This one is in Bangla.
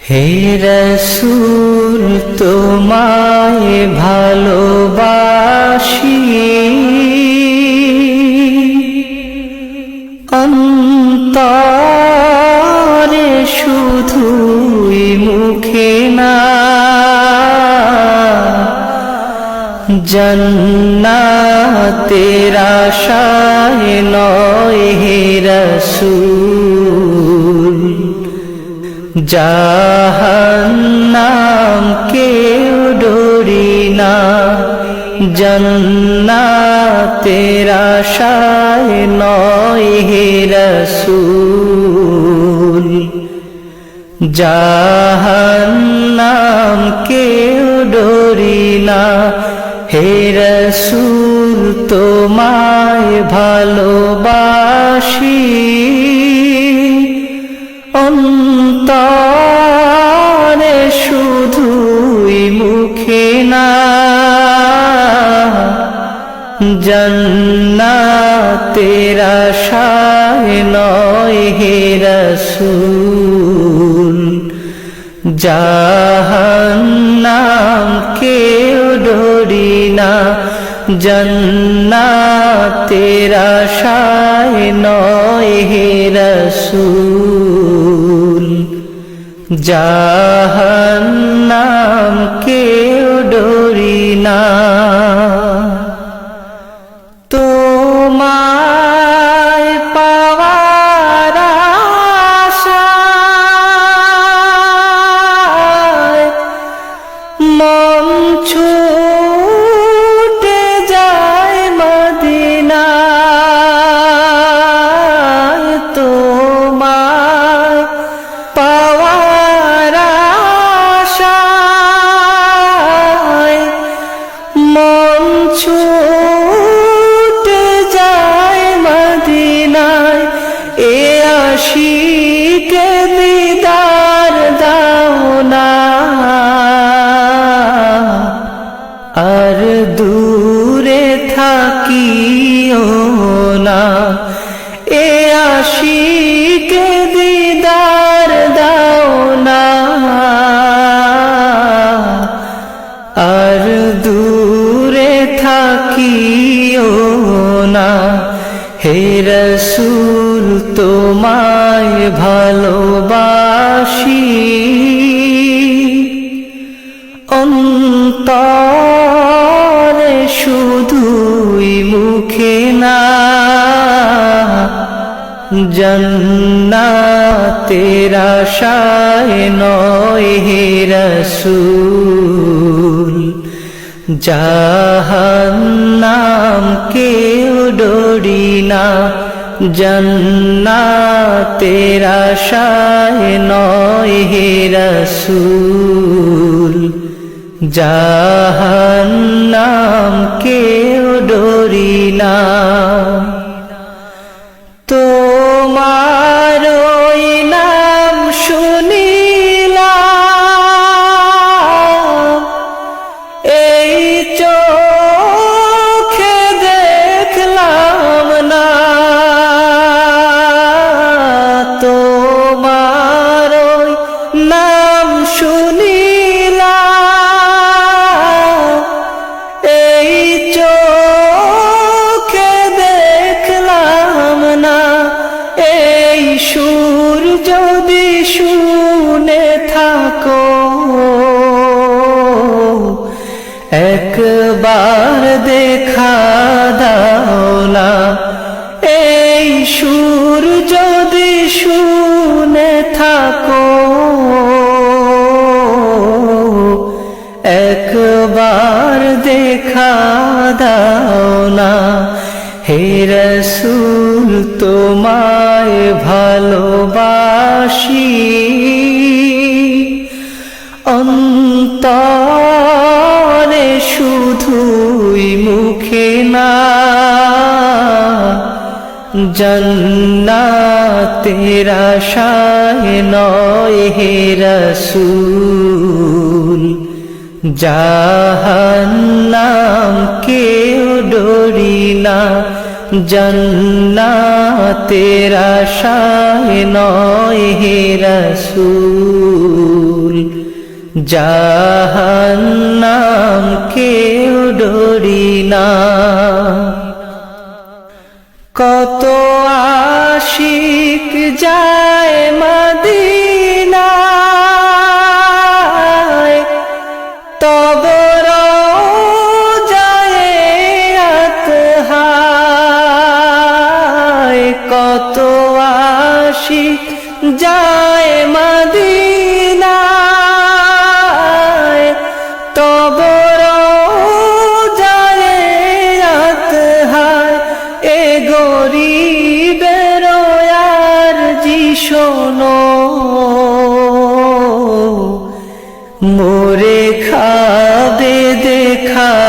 হে রসূল তোমায় ভালোবাসি, অন্তরে শুধুই মুখে না, জান্নাতের আশায় নয় হে রসূল, জাহান্নাম কেউ ডরি না, জান্নাতের আশায় নয় হে রসূল, জাহান্নাম কেউ ডরি না। হে রসূল তোমায় ভালোবাসি, অন্তরে শুধুই মুখে না, জান্নাতের আশায় নয় হে রসূল, জাহান্নাম কেউ ডরি না, জান্নাতের আশায় নয় হে রসূল, জাহান্নাম কেউ ডরি না। তোমায় পাওয়ার আশায় মন ছুটে যায় মদিনায়, তোমায় পাওয়ার আশায় মন ছুটে যায় মদিনায়, এ আশিকে দিদার দাও না, আর দূরে থাকিও না, এ আশিকে দিদার দাও না, আর দূরে থাকিও না। হে রসূল তোমায় ভালোবাসি, অন্তরে শুধুই মুখে না, জান্নাতের আশায় নয় হে রসূল, জাহান্নাম কেউ ডরি না, জান্নাতের আশায় নয় হে রসূল, জাহান্নাম কেউ ডরি না। তোমার ওই নাম শুনিলাম, এই চোখে দেখলাম না, তোমার ওই নাম শুনিলাম, এই চোখে দেখলাম না, এই সুর যদি শুনে থাকো, একবার দেখা দাও না, এই সুর যদি শুনে থাকো, একবার দেখা দাও না। হে রসূল তোমায় ভালোবাসি, অন্তরে শুধুই মুখে না, জান্নাতের আশায় নয় হে রসূল, জাহান্নাম কেউ ডরি না, জান্নাতের আশায় নয় হে রাসূল। জাহান্নাম কেউ ডরি না। কত আশিক যায় মদিনায়, তব রওজায়ে আতহায়। কত আশিক যায় মদিনায়, তব রওজায়ে আতহায়। এ গরিবের আরজি শোনো, মোরে খাবে দেখা